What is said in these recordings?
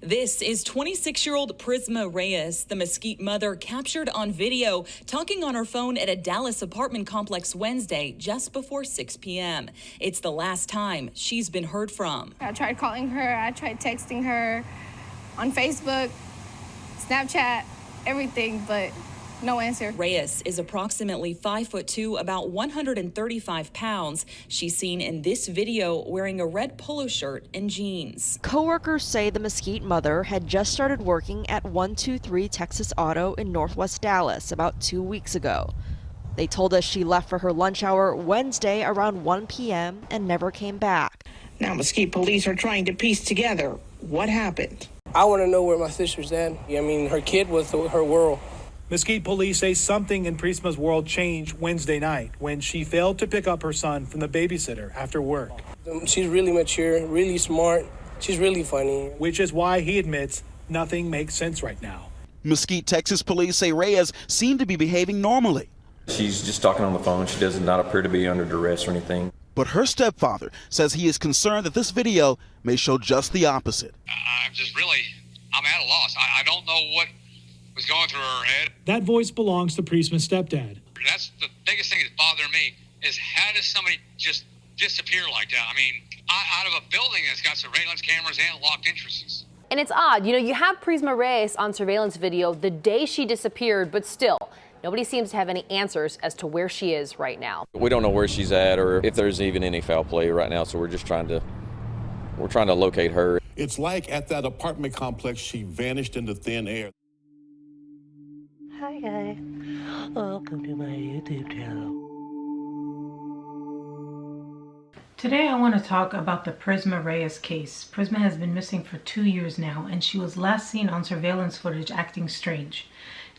This is 26-year-old Prisma Reyes, the Mesquite mother captured on video talking on her phone at a Dallas apartment complex Wednesday just before 6 p.m. It's the last time she's been heard from. I tried calling her, I tried texting her on Facebook, Snapchat, everything, but no answer. Reyes is approximately 5'2", about 135 pounds. She's seen in this video wearing a red polo shirt and jeans. Coworkers say the Mesquite mother had just started working at 123 Texas Auto in Northwest Dallas about 2 weeks ago. They told us she left for her lunch hour Wednesday around 1 p.m. and never came back. Now Mesquite police are trying to piece together what happened. I want to know where my sister's at. I mean, her kid was her world. Mesquite police say something in Prisma's world changed Wednesday night when she failed to pick up her son from the babysitter after work. She's really mature, really smart. She's really funny. Which is why he admits nothing makes sense right now. Mesquite, Texas police say Reyes seemed to be behaving normally. She's just talking on the phone. She does not appear to be under duress or anything. But her stepfather says he is concerned that this video may show just the opposite. I'm at a loss. I don't know what was going through her head. That voice belongs to Prisma's stepdad. That's the biggest thing that's bothering me is how does somebody just disappear like that? I mean, out of a building that's got surveillance cameras and locked entrances. And it's odd, you have Prisma Reyes on surveillance video the day she disappeared, but still, nobody seems to have any answers as to where she is right now. We don't know where she's at or if there's even any foul play right now, so we're trying to locate her. It's like at that apartment complex, she vanished into thin air. Hi guys, welcome to my YouTube channel. Today I want to talk about the Prisma Reyes case. Prisma has been missing for 2 years now, and she was last seen on surveillance footage acting strange.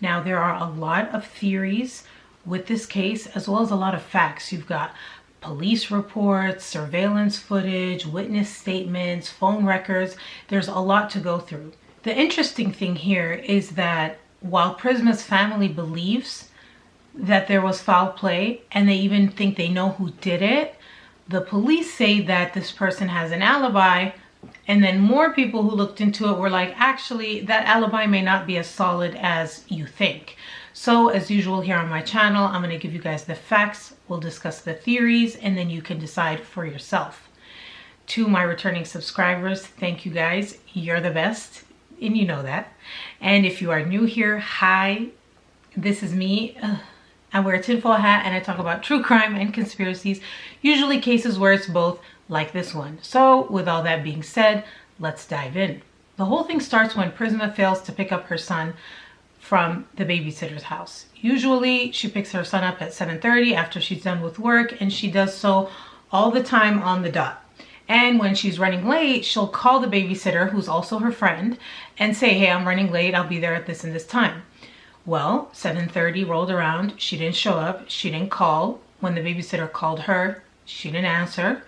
Now there are a lot of theories with this case as well as a lot of facts. You've got police reports, surveillance footage, witness statements, phone records. There's a lot to go through. The interesting thing here is that while Prisma's family believes that there was foul play and they even think they know who did it, the police say that this person has an alibi, and then more people who looked into it were like, actually, that alibi may not be as solid as you think. So as usual here on my channel, I'm going to give you guys the facts, we'll discuss the theories, and then you can decide for yourself. To my returning subscribers, thank you guys, you're the best. And you know that. And if you are new here, hi, this is me. I wear a tinfoil hat and I talk about true crime and conspiracies, usually cases where it's both, like this one. So with all that being said, let's dive in. The whole thing starts when Prisma fails to pick up her son from the babysitter's house. Usually she picks her son up at 7:30 after she's done with work, and she does so all the time on the dot. And when she's running late, she'll call the babysitter, who's also her friend, and say, hey, I'm running late, I'll be there at this and this time. Well, 7:30 rolled around, she didn't show up, she didn't call. When the babysitter called her, she didn't answer.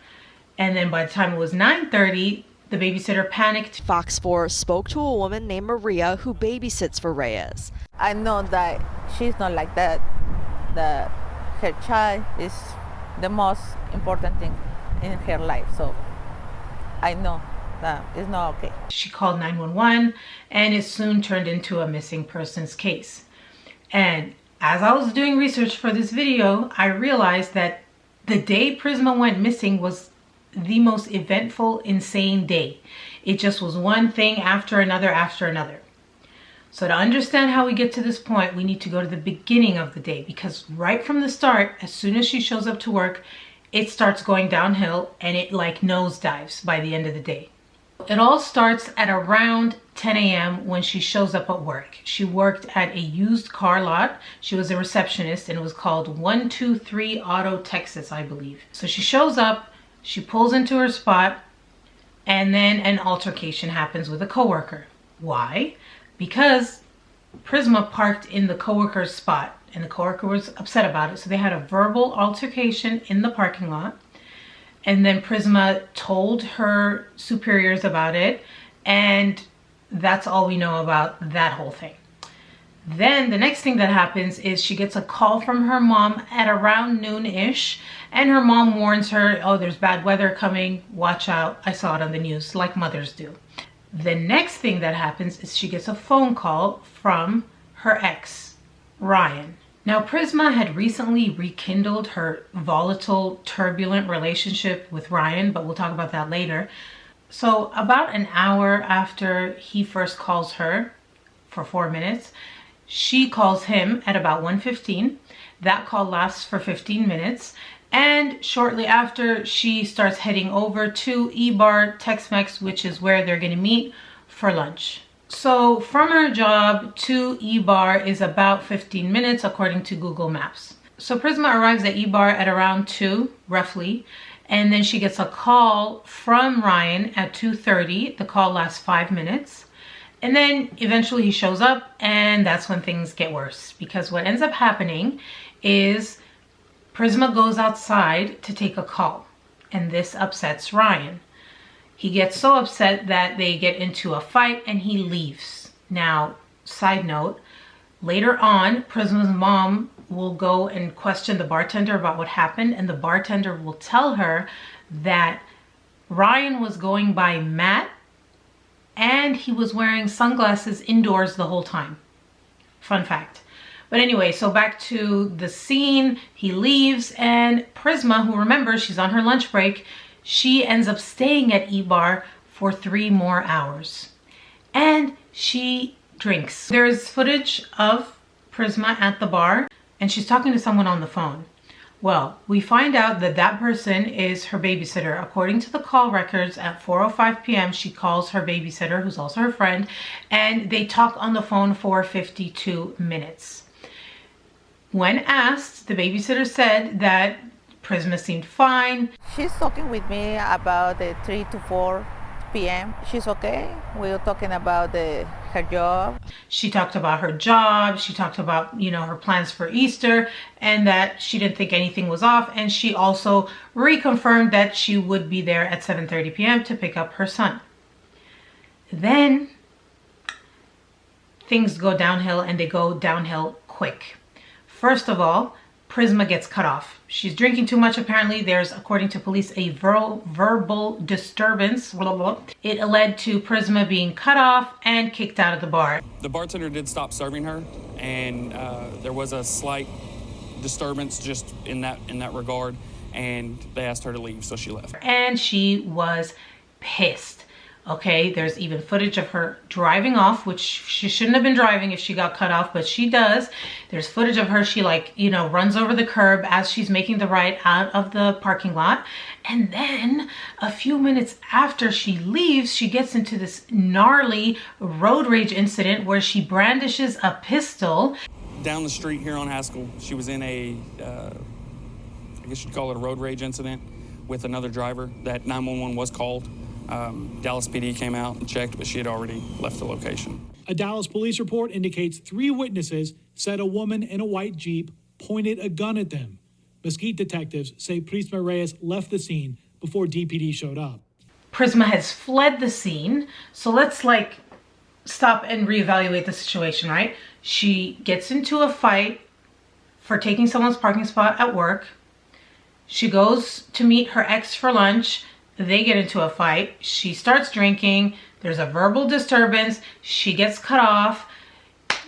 And then by the time it was 9:30, the babysitter panicked. Fox 4 spoke to a woman named Maria who babysits for Reyes. I know that she's not like that, that her child is the most important thing in her life, so I know that it's not okay. She called 911 and it soon turned into a missing persons case. And as I was doing research for this video, I realized that the day Prisma went missing was the most eventful, insane day. It just was one thing after another after another. So to understand how we get to this point, we need to go to the beginning of the day, because right from the start, as soon as she shows up to work, it starts going downhill and it like nosedives by the end of the day. It all starts at around 10 a.m. when she shows up at work. She worked at a used car lot. She was a receptionist and it was called 123 Auto Texas, I believe. So she shows up, she pulls into her spot, and then an altercation happens with a coworker. Why? Because Prisma parked in the coworker's spot and the coworker was upset about it. So they had a verbal altercation in the parking lot. And then Prisma told her superiors about it. And that's all we know about that whole thing. Then the next thing that happens is she gets a call from her mom at around noon-ish. And her mom warns her, oh, there's bad weather coming. Watch out. I saw it on the news, like mothers do. The next thing that happens is she gets a phone call from her ex, Ryan. Now, Prisma had recently rekindled her volatile, turbulent relationship with Ryan, but we'll talk about that later. So about an hour after he first calls her for 4 minutes, she calls him at about 1:15. That call lasts for 15 minutes. And shortly after, she starts heading over to E-Bar Tex-Mex, which is where they're going to meet for lunch. So from her job to E-Bar is about 15 minutes according to Google Maps. So Prisma arrives at E-Bar at around 2, roughly, and then she gets a call from Ryan at 2:30. The call lasts 5 minutes. And then eventually he shows up, and that's when things get worse, because what ends up happening is Prisma goes outside to take a call, and this upsets Ryan. He gets so upset that they get into a fight and he leaves. Now, side note, later on, Prisma's mom will go and question the bartender about what happened, and the bartender will tell her that Ryan was going by Matt and he was wearing sunglasses indoors the whole time. Fun fact. But anyway, so back to the scene, he leaves, and Prisma, who remembers she's on her lunch break, she ends up staying at E-Bar for 3 more hours. And she drinks. There's footage of Prisma at the bar, and she's talking to someone on the phone. Well, we find out that that person is her babysitter. According to the call records, at 4:05 p.m., she calls her babysitter, who's also her friend, and they talk on the phone for 52 minutes. When asked, the babysitter said that Prisma seemed fine. She's talking with me about the 3 to 4 p.m. She's okay. We were talking about her job. She talked about her job. She talked about, her plans for Easter, and that she didn't think anything was off. And she also reconfirmed that she would be there at 7:30 p.m. to pick up her son. Then things go downhill, and they go downhill quick. First of all, Prisma gets cut off. She's drinking too much, apparently. There's, according to police, a verbal disturbance. It led to Prisma being cut off and kicked out of the bar. The bartender did stop serving her, and there was a slight disturbance just in that regard, and they asked her to leave, so she left. And she was pissed. Okay, there's even footage of her driving off, which she shouldn't have been driving if she got cut off, but she does. There's footage of her, she runs over the curb as she's making the right out of the parking lot. And then a few minutes after she leaves, she gets into this gnarly road rage incident where she brandishes a pistol. Down the street here on Haskell, she was in I guess you'd call it a road rage incident with another driver. That 911 was called. Dallas PD came out and checked, but she had already left the location. A Dallas police report indicates 3 witnesses said a woman in a white Jeep pointed a gun at them. Mesquite detectives say Prisma Reyes left the scene before DPD showed up. Prisma has fled the scene, so let's stop and reevaluate the situation, right? She gets into a fight for taking someone's parking spot at work. She goes to meet her ex for lunch. They get into a fight. She starts drinking. There's a verbal disturbance. She gets cut off.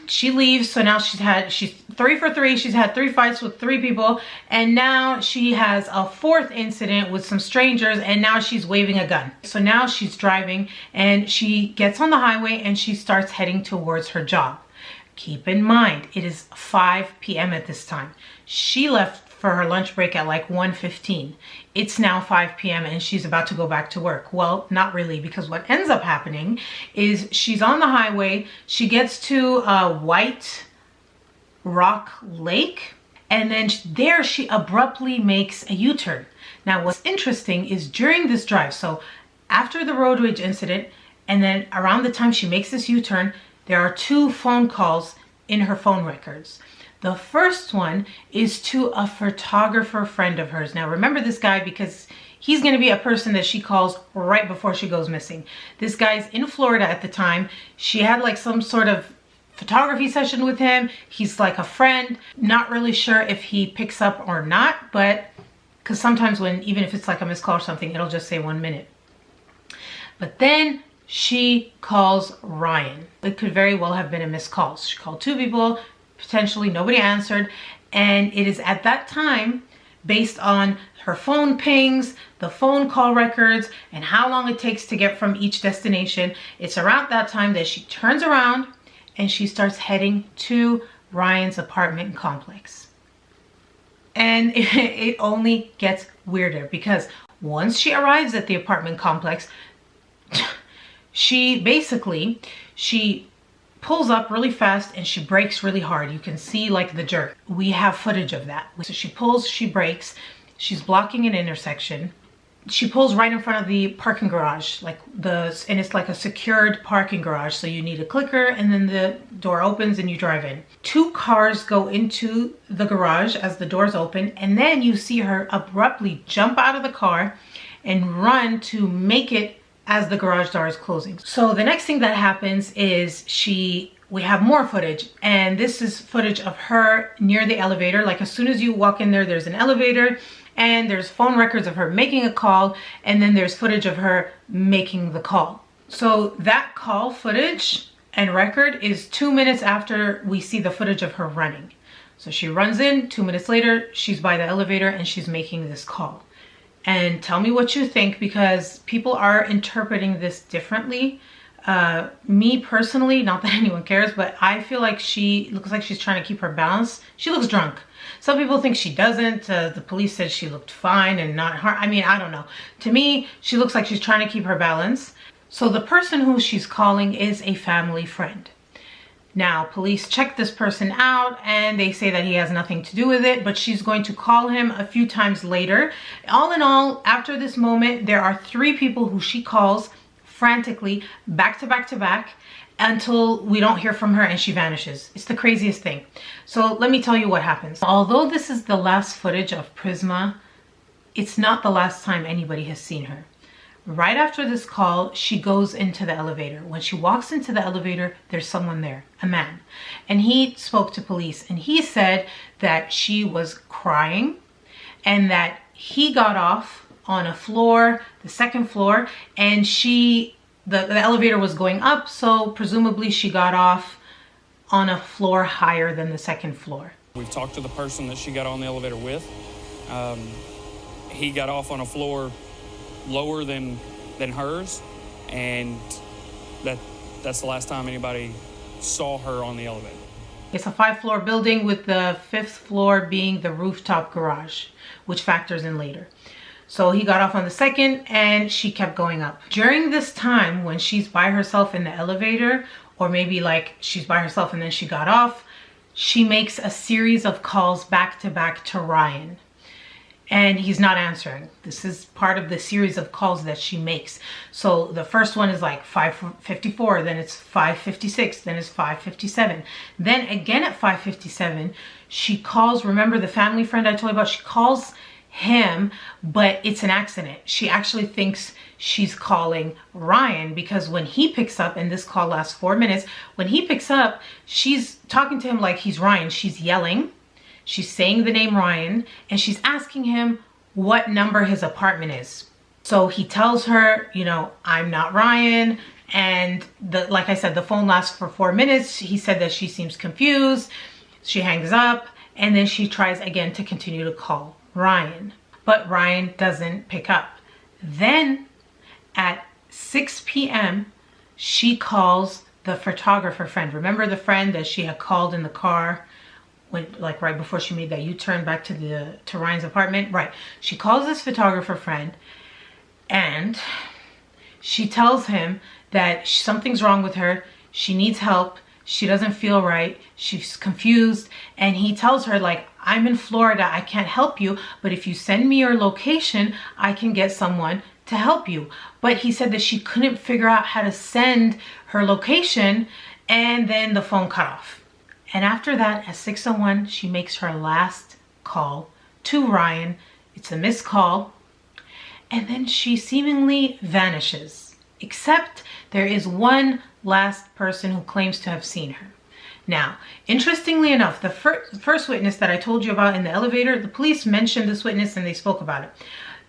She leaves. So now she's 3 for 3. She's had 3 fights with 3 people. And now she has a 4th incident with some strangers. And now she's waving a gun. So now she's driving, and she gets on the highway and she starts heading towards her job. Keep in mind, it is 5 p.m. at this time. She left for her lunch break at 1:15. It's now 5 p.m. and she's about to go back to work. Well, not really, because what ends up happening is she's on the highway. She gets to a White Rock Lake, and then there she abruptly makes a U-turn. Now, what's interesting is during this drive, so after the road rage incident, and then around the time she makes this U-turn, there are 2 phone calls in her phone records. The first one is to a photographer friend of hers. Now, remember this guy because he's going to be a person that she calls right before she goes missing. This guy's in Florida at the time. She had some sort of photography session with him. He's like a friend. Not really sure if he picks up or not, but because sometimes even if it's like a missed call or something, it'll just say 1 minute. But then she calls Ryan. It could very well have been a missed call. She called 2 people, potentially nobody answered, and it is at that time, based on her phone pings, the phone call records, and how long it takes to get from each destination, it's around that time that she turns around and she starts heading to Ryan's apartment complex. And it only gets weirder, because once she arrives at the apartment complex, she pulls up really fast and she brakes really hard. You can see like the jerk. We have footage of that. So she pulls, she brakes, she's blocking an intersection. She pulls right in front of the parking garage, and it's like a secured parking garage. So you need a clicker and then the door opens and you drive in. 2 cars go into the garage as the doors open, and then you see her abruptly jump out of the car and run to make it as the garage door is closing. So the next thing that happens is we have more footage, and this is footage of her near the elevator. Like, as soon as you walk in there, there's an elevator, and there's phone records of her making a call, and then there's footage of her making the call. So that call footage and record is 2 minutes after we see the footage of her running. So she runs in, 2 minutes later, she's by the elevator and she's making this call. And tell me what you think, because people are interpreting this differently. Me personally, not that anyone cares, but I feel like she looks like she's trying to keep her balance. She looks drunk. Some people think she doesn't. The police said she looked fine and not hard. I mean, I don't know. To me, she looks like she's trying to keep her balance. So the person who she's calling is a family friend. Now, police check this person out and they say that he has nothing to do with it, but she's going to call him a few times later. All in all, after this moment, there are 3 people who she calls frantically, back to back to back, until we don't hear from her and she vanishes. It's the craziest thing. So let me tell you what happens. Although this is the last footage of Prisma, it's not the last time anybody has seen her. Right after this call, she goes into the elevator. When she walks into the elevator, there's someone there, a man. And he spoke to police and he said that she was crying and that he got off on a floor, the 2nd floor, and the elevator was going up, so presumably she got off on a floor higher than the 2nd floor. We've talked to the person that she got on the elevator with. He got off on a floor lower than hers, and that's the last time anybody saw her on the elevator. It's a 5-floor building, with the 5th floor being the rooftop garage, which factors in later. So he got off on the 2nd and she kept going up. During this time, when she's by herself in the elevator, or maybe like she's by herself and then she got off, she makes a series of calls back to back to Ryan. And he's not answering. This is part of the series of calls that she makes. So the first one is like 5:54, then it's 5:56, then it's 5:57. Then again at 5:57, she calls, remember the family friend I told you about? She calls him, but it's an accident. She actually thinks she's calling Ryan, because when he picks up, and this call lasts 4 minutes, when he picks up, she's talking to him like he's Ryan. She's yelling. She's saying the name Ryan, and she's asking him what number his apartment is. So he tells her, you know, I'm not Ryan. And like I said, the phone lasts for 4 minutes. He said that she seems confused. She hangs up, and then she tries again to continue to call Ryan, but Ryan doesn't pick up. Then at 6 p.m., she calls the photographer friend. Remember the friend that she had called in the car when, like, right before she made that U-turn back to Ryan's apartment? Right. She calls this photographer friend and she tells him that something's wrong with her. She needs help. She doesn't feel right. She's confused. And he tells her, like, I'm in Florida. I can't help you. But if you send me your location, I can get someone to help you. But he said that she couldn't figure out how to send her location. And then the phone cut off. And after that, at 6:01, she makes her last call to Ryan. It's a missed call. And then she seemingly vanishes. Except there is one last person who claims to have seen her. Now, interestingly enough, the first witness that I told you about in the elevator, the police mentioned this witness and they spoke about it.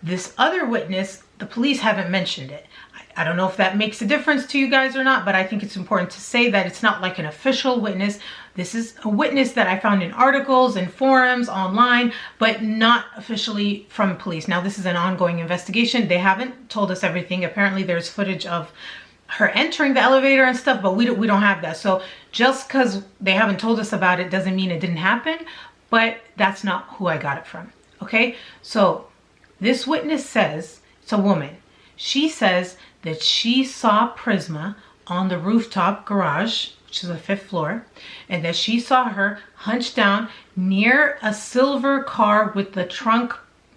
This other witness, the police haven't mentioned it. I don't know if that makes a difference to you guys or not, but I think it's important to say that it's not like an official witness. This is a witness that I found in articles and forums online, but not officially from police. Now, this is an ongoing investigation. They haven't told us everything. Apparently, there's footage of her entering the elevator and stuff, but we don't have that. So just because they haven't told us about it doesn't mean it didn't happen, but that's not who I got it from. Okay, so this witness says, it's a woman. She says that she saw Prisma on the rooftop garage, which is the 5th floor, and that she saw her hunched down near a silver car with the trunk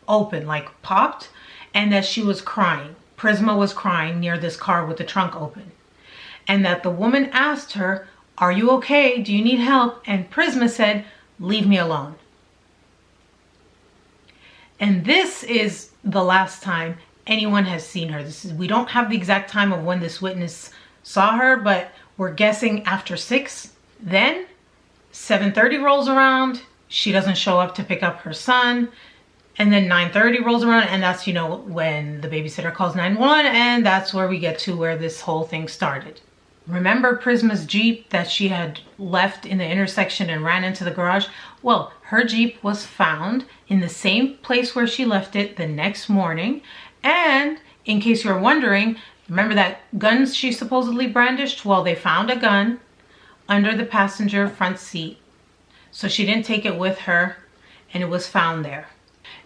open, like popped, and that she was crying. Prisma was crying near this car with the trunk open. And that the woman asked her, "Are you okay? Do you need help?" And Prisma said, "Leave me alone." And this is the last time anyone has seen her. We don't have the exact time of when this witness saw her, but we're guessing after 6. Then 7:30 rolls around, she doesn't show up to pick up her son, and then 9:30 rolls around, and that's, you know, when the babysitter calls 911, and that's where we get to where this whole thing started. Remember Prisma's Jeep that she had left in the intersection and ran into the garage? Well, her Jeep was found in the same place where she left it the next morning. And in case you're wondering, remember that gun she supposedly brandished? Well, they found a gun under the passenger front seat. So she didn't take it with her, and it was found there.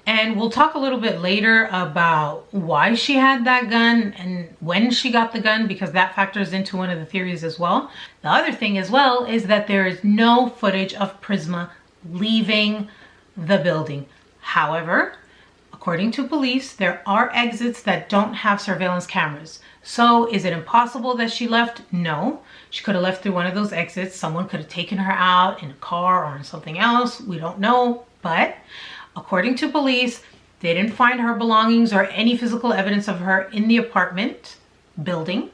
And we'll talk a little bit later about why she had that gun and when she got the gun, because that factors into one of the theories as well. The other thing as well is that there is no footage of Prisma leaving the building. However, according to police, there are exits that don't have surveillance cameras. So is it impossible that she left? No. She could have left through one of those exits. Someone could have taken her out in a car or in something else. We don't know. But according to police, they didn't find her belongings or any physical evidence of her in the apartment building.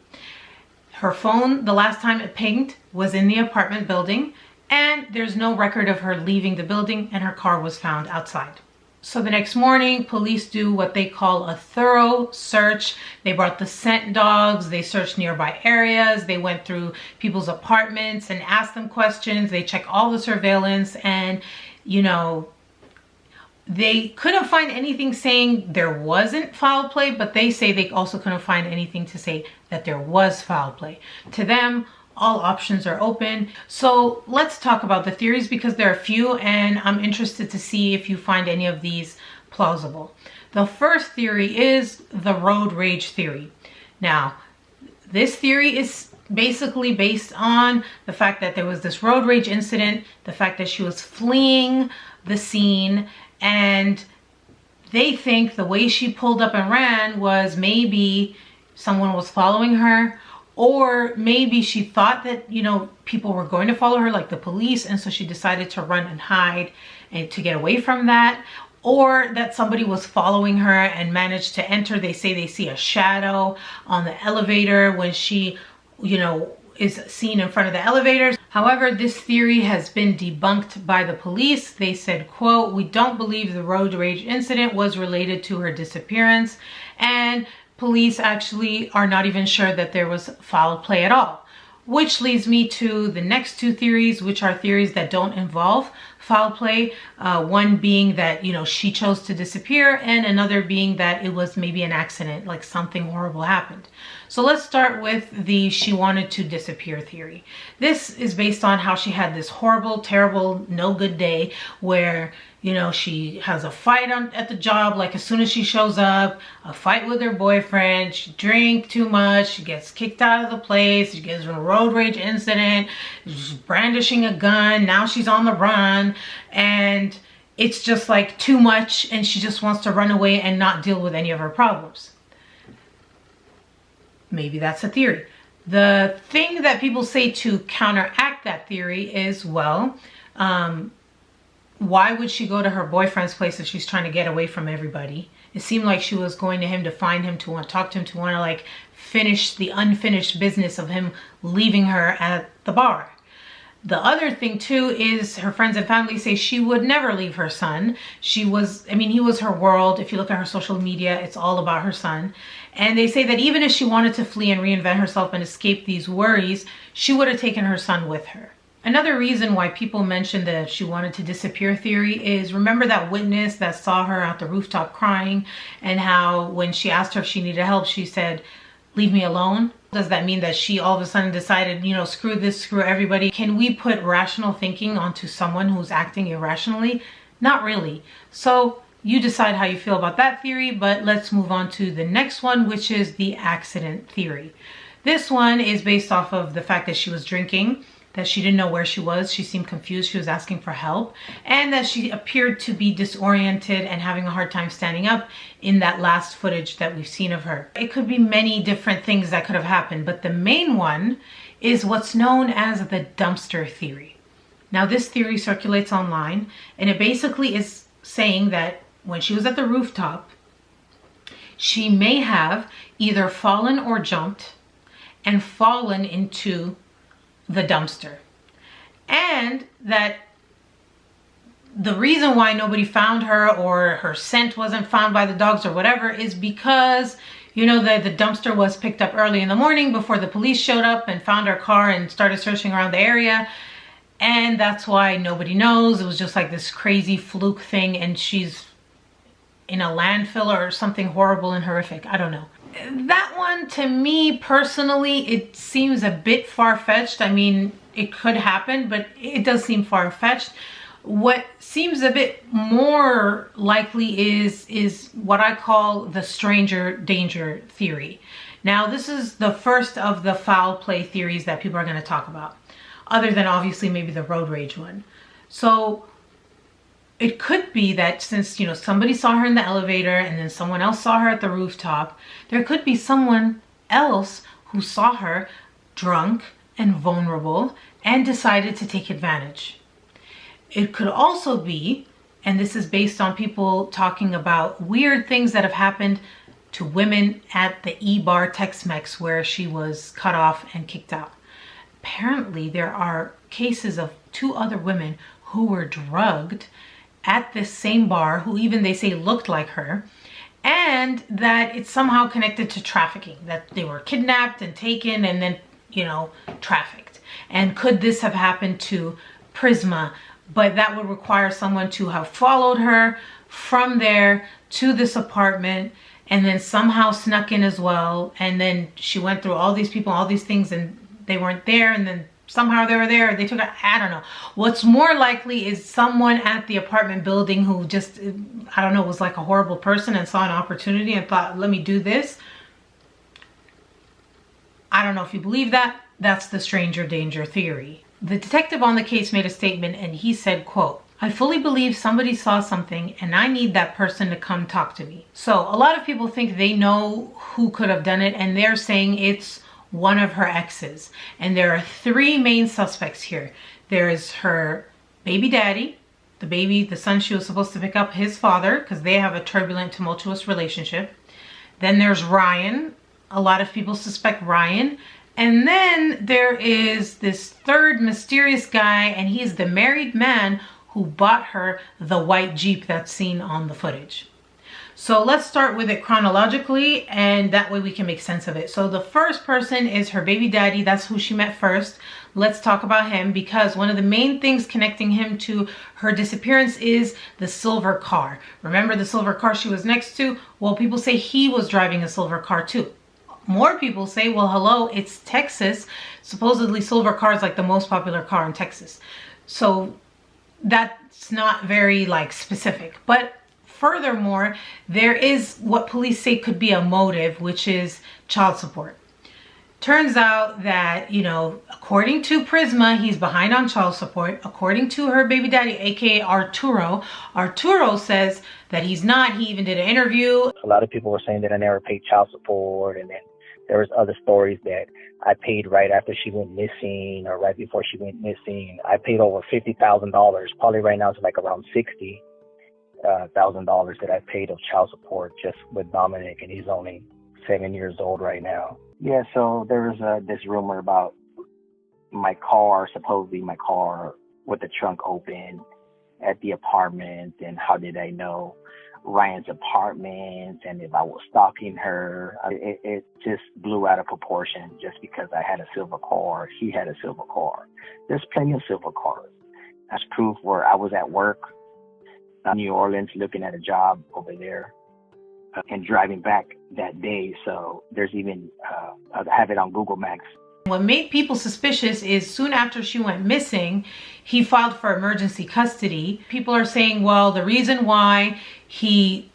Her phone, the last time it pinged, was in the apartment building, and there's no record of her leaving the building, and her car was found outside. So the next morning, police do what they call a thorough search. They brought the scent dogs, they searched nearby areas, they went through people's apartments and asked them questions, they checked all the surveillance, and, you know, they couldn't find anything saying there wasn't foul play, but they say they also couldn't find anything to say that there was foul play. To them, all options are open. So let's talk about the theories, because there are a few, and I'm interested to see if you find any of these plausible. The first theory is the road rage theory. Now, this theory is basically based on the fact that there was this road rage incident, the fact that she was fleeing the scene, and they think the way she pulled up and ran was maybe someone was following her, or maybe she thought that, you know, people were going to follow her, like the police, and so she decided to run and hide and to get away from that, or that somebody was following her and managed to enter. They say they see a shadow on the elevator when she, you know, is seen in front of the elevators. However, this theory has been debunked by the police. They said, quote, "We don't believe the road rage incident was related to her disappearance," and police actually are not even sure that there was foul play at all. Which leads me to the next two theories, which are theories that don't involve foul play. One being that, you know, she chose to disappear, and another being that it was maybe an accident, like something horrible happened. So let's start with the she wanted to disappear theory. This is based on how she had this horrible, terrible, no good day where, you know, she has a fight at the job, like as soon as she shows up, a fight with her boyfriend, she drinks too much, she gets kicked out of the place, she gets in a road rage incident, she's brandishing a gun, now she's on the run, and it's just like too much, and she just wants to run away and not deal with any of her problems. Maybe that's a theory. The thing that people say to counteract that theory is, well, why would she go to her boyfriend's place if she's trying to get away from everybody? It seemed like she was going to him to find him, to want to talk to him, to want to like finish the unfinished business of him leaving her at the bar. The other thing too is her friends and family say she would never leave her son. She was, I mean, he was her world. If you look at her social media, it's all about her son. And they say that even if she wanted to flee and reinvent herself and escape these worries, she would have taken her son with her. Another reason why people mention the she wanted to disappear theory is, remember that witness that saw her at the rooftop crying, and how when she asked her if she needed help, she said, "Leave me alone"? Does that mean that she all of a sudden decided, you know, screw this, screw everybody? Can we put rational thinking onto someone who's acting irrationally? Not really. So you decide how you feel about that theory, but let's move on to the next one, which is the accident theory. This one is based off of the fact that she was drinking, that she didn't know where she was, she seemed confused, she was asking for help, and that she appeared to be disoriented and having a hard time standing up in that last footage that we've seen of her. It could be many different things that could have happened, but the main one is what's known as the dumpster theory. Now, this theory circulates online, and it basically is saying that when she was at the rooftop, she may have either fallen or jumped and fallen into the dumpster, and that the reason why nobody found her or her scent wasn't found by the dogs or whatever is because, you know, the dumpster was picked up early in the morning before the police showed up and found her car and started searching around the area, and that's why nobody knows. It was just like this crazy fluke thing, and she's in a landfill or something horrible and horrific. I don't know. That one, to me personally, it seems a bit far-fetched. I mean, it could happen, but it does seem far-fetched. What seems a bit more likely is what I call the stranger danger theory. Now, this is the first of the foul play theories that people are going to talk about, other than obviously maybe the road rage one. So it could be that since, you know, somebody saw her in the elevator and then someone else saw her at the rooftop, there could be someone else who saw her drunk and vulnerable and decided to take advantage. It could also be, and this is based on people talking about weird things that have happened to women at the E-Bar Tex-Mex where she was cut off and kicked out. Apparently, there are cases of 2 other women who were drugged at this same bar, who even they say looked like her, and that it's somehow connected to trafficking, that they were kidnapped and taken and then, you know, trafficked. And could this have happened to Prisma? But that would require someone to have followed her from there to this apartment and then somehow snuck in as well. And then she went through all these people, all these things, and they weren't there, and then somehow they were there, they took her, I don't know. What's more likely is someone at the apartment building who just, I don't know, was like a horrible person and saw an opportunity and thought, let me do this. I don't know if you believe that. That's the stranger danger theory. The detective on the case made a statement and he said, quote, "I fully believe somebody saw something and I need that person to come talk to me." So a lot of people think they know who could have done it, and they're saying it's one of her exes. And there are 3 main suspects here. There's her baby daddy, the son she was supposed to pick up, his father, because they have a turbulent, tumultuous relationship. Then there's Ryan. A lot of people suspect Ryan. And then there is this 3rd mysterious guy, and he's the married man who bought her the white Jeep that's seen on the footage. So let's start with it chronologically, and that way we can make sense of it. So the first person is her baby daddy. That's who she met first. Let's talk about him, because one of the main things connecting him to her disappearance is the silver car. Remember the silver car she was next to? Well, people say he was driving a silver car too. More people say, well, hello, it's Texas. Supposedly silver car is like the most popular car in Texas. So that's not very like specific. But furthermore, there is what police say could be a motive, which is child support. Turns out that, you know, according to Prisma, he's behind on child support. According to her baby daddy, aka Arturo says that he's not. He even did an interview. A lot of people were saying that I never paid child support, and then there was other stories that I paid right after she went missing or right before she went missing. I paid over $50,000. Probably right now it's like around $60,000 that I paid of child support just with Dominic, and he's only 7 years old right now. Yeah, so there was this rumor about my car, supposedly my car with the trunk open at the apartment, and how did I know? Ryan's apartment and if I was stalking her. It just blew out of proportion just because I had a silver car. He had a silver car. There's plenty of silver cars. That's proof where I was at work in New Orleans looking at a job over there and driving back that day. So there's even, I have it on Google Maps. What made people suspicious is soon after she went missing, he filed for emergency custody. People are saying, well, the reason why he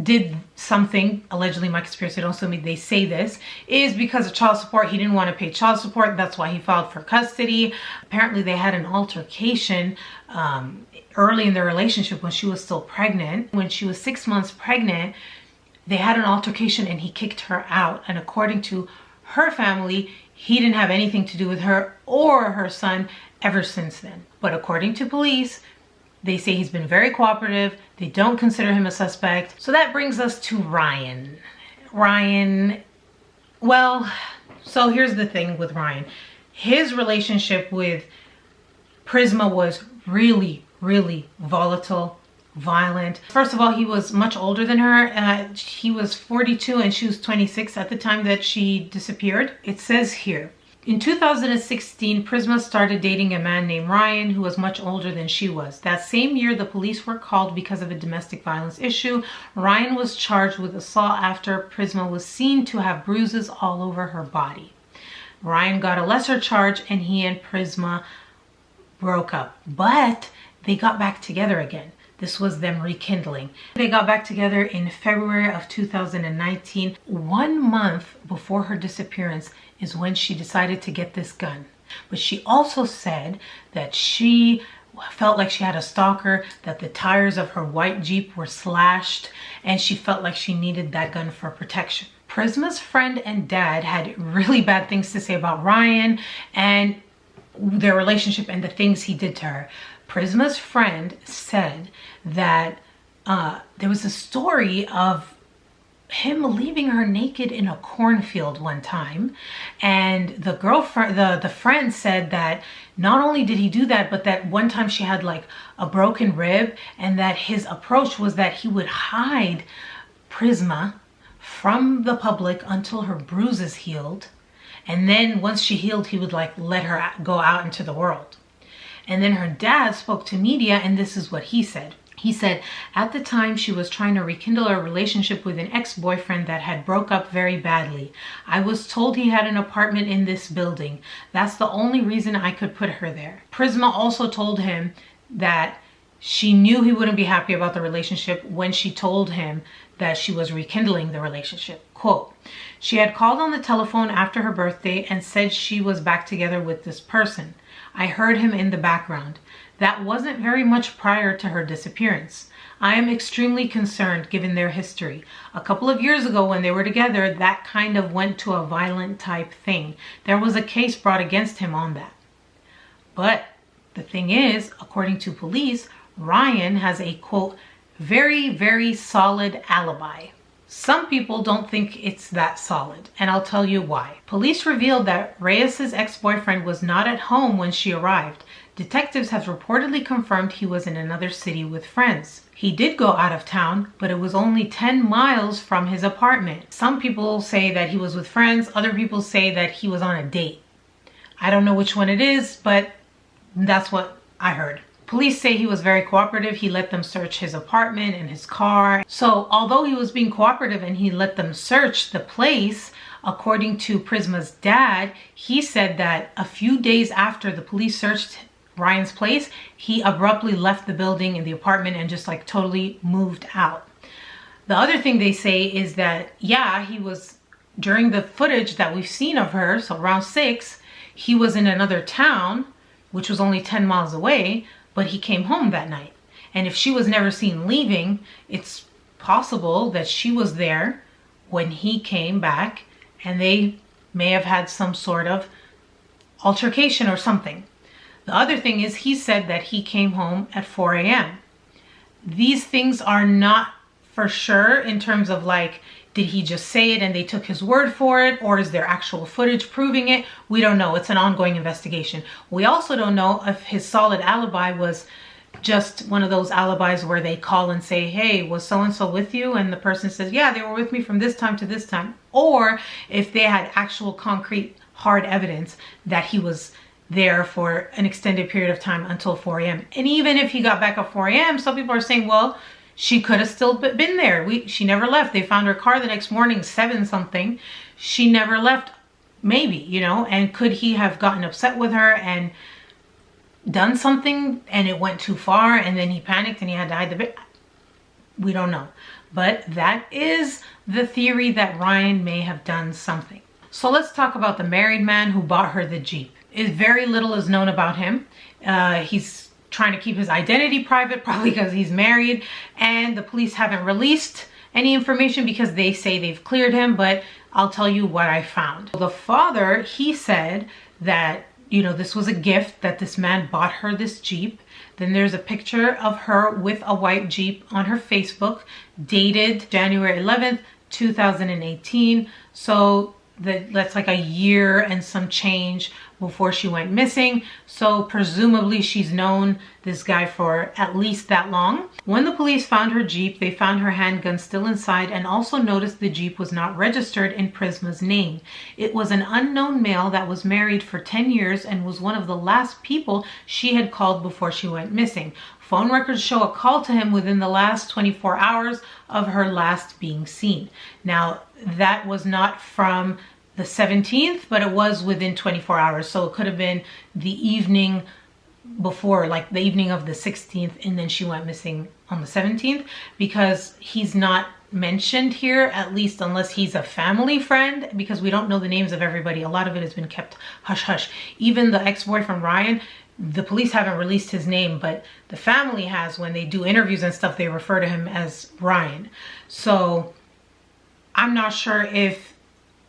did something, allegedly, my conspiracy don't sue me, they say this, is because of child support. He didn't want to pay child support. That's why he filed for custody. Apparently they had an altercation early in their relationship when she was still pregnant. When she was 6 months pregnant, they had an altercation and he kicked her out. And according to her family, he didn't have anything to do with her or her son ever since then. But according to police, they say he's been very cooperative. They don't consider him a suspect. So that brings us to Ryan. Ryan, well, so here's the thing with Ryan. His relationship with Prisma was really, really volatile, violent. First of all, he was much older than her. He was 42 and she was 26 at the time that she disappeared. It says here, in 2016, Prisma started dating a man named Ryan who was much older than she was. That same year, the police were called because of a domestic violence issue. Ryan was charged with assault after Prisma was seen to have bruises all over her body. Ryan got a lesser charge and he and Prisma broke up, but they got back together again. This was them rekindling. They got back together in February of 2019. 1 month before her disappearance is when she decided to get this gun. But she also said that she felt like she had a stalker, that the tires of her white Jeep were slashed, and she felt like she needed that gun for protection. Prisma's friend and dad had really bad things to say about Ryan and their relationship and the things he did to her. Prisma's friend said that there was a story of him leaving her naked in a cornfield one time, and the girlfriend, the friend said that not only did he do that, but that one time she had like a broken rib, and that his approach was that he would hide Prisma from the public until her bruises healed, and then once she healed, he would like let her go out into the world. And then her dad spoke to media, and this is what he said. He said, at the time, she was trying to rekindle a relationship with an ex-boyfriend that had broke up very badly. I was told he had an apartment in this building. That's the only reason I could put her there. Prisma also told him that she knew he wouldn't be happy about the relationship when she told him that she was rekindling the relationship. Quote, she had called on the telephone after her birthday and said she was back together with this person. I heard him in the background. That wasn't very much prior to her disappearance. I am extremely concerned given their history. A couple of years ago when they were together, that kind of went to a violent type thing. There was a case brought against him on that. But the thing is, according to police, Ryan has a, quote, very, very solid alibi. Some people don't think it's that solid, and I'll tell you why. Police revealed that Reyes' ex-boyfriend was not at home when she arrived. Detectives have reportedly confirmed he was in another city with friends. He did go out of town, but it was only 10 miles from his apartment. Some people say that he was with friends, other people say that he was on a date. I don't know which one it is, but that's what I heard. Police say he was very cooperative. He let them search his apartment and his car. So although he was being cooperative and he let them search the place, according to Prisma's dad, he said that a few days after the police searched Ryan's place, he abruptly left the building and the apartment and just like totally moved out. The other thing they say is that, yeah, he was, during the footage that we've seen of her, so around 6, he was in another town, which was only 10 miles away, but he came home that night. And if she was never seen leaving, it's possible that she was there when he came back and they may have had some sort of altercation or something. The other thing is he said that he came home at 4 a.m. These things are not for sure in terms of like, did he just say it and they took his word for it, or is there actual footage proving it? We don't know. It's an ongoing investigation. We also don't know if his solid alibi was just one of those alibis where they call and say, hey, was so-and-so with you? And the person says, yeah, they were with me from this time to this time. Or if they had actual concrete hard evidence that he was there for an extended period of time until 4 a.m. And even if he got back at 4 a.m., some people are saying, well, she could have still been there. She never left. They found her car the next morning, 7 something. She never left, maybe, you know, and could he have gotten upset with her and done something and it went too far and then he panicked and he had to hide the bit? We don't know. But that is the theory, that Ryan may have done something. So let's talk about the married man who bought her the Jeep. Very little is known about him. He's trying to keep his identity private, probably because he's married, and the police haven't released any information because they say they've cleared him, but I'll tell you what I found. The father, he said that, you know, this was a gift, that this man bought her this Jeep. Then there's a picture of her with a white Jeep on her Facebook, dated January 11th, 2018. So that's like a year and some change before she went missing. So presumably she's known this guy for at least that long. When the police found her Jeep, they found her handgun still inside and also noticed the Jeep was not registered in Prisma's name. It was an unknown male that was married for 10 years and was one of the last people she had called before she went missing. Phone records show a call to him within the last 24 hours of her last being seen. Now, that was not from the 17th, but it was within 24 hours. So it could have been the evening before, like the evening of the 16th, and then she went missing on the 17th, because he's not mentioned here, at least unless he's a family friend, because we don't know the names of everybody. A lot of it has been kept hush hush. Even the ex-boyfriend Ryan, the police haven't released his name, but the family has. When they do interviews and stuff, they refer to him as Ryan. So I'm not sure if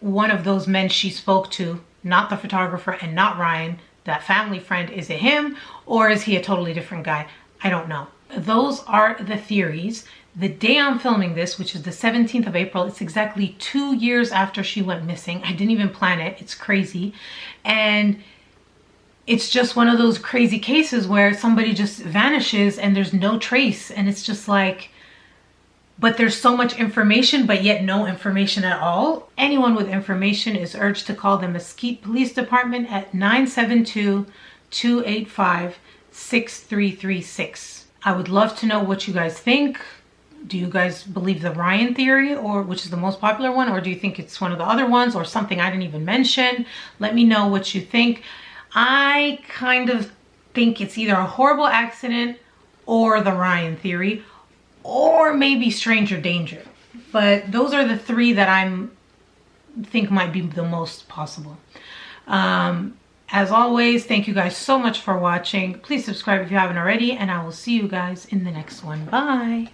one of those men she spoke to, not the photographer and not Ryan, that family friend, is it him or is he a totally different guy? I don't know. Those are the theories. The day I'm filming this, which is the 17th of April, it's exactly 2 years after she went missing. I didn't even plan it. It's crazy. And it's just one of those crazy cases where somebody just vanishes and there's no trace. And it's just like, but there's so much information, but yet no information at all. Anyone with information is urged to call the Mesquite Police Department at 972-285-6336. I would love to know what you guys think. Do you guys believe the Ryan theory, or which is the most popular one, or do you think it's one of the other ones or something I didn't even mention? Let me know what you think. I kind of think it's either a horrible accident or the Ryan theory, or maybe stranger danger. But those are the three that I think might be the most possible. As always, thank you guys so much for watching. Please subscribe if you haven't already, and I will see you guys in the next one. Bye.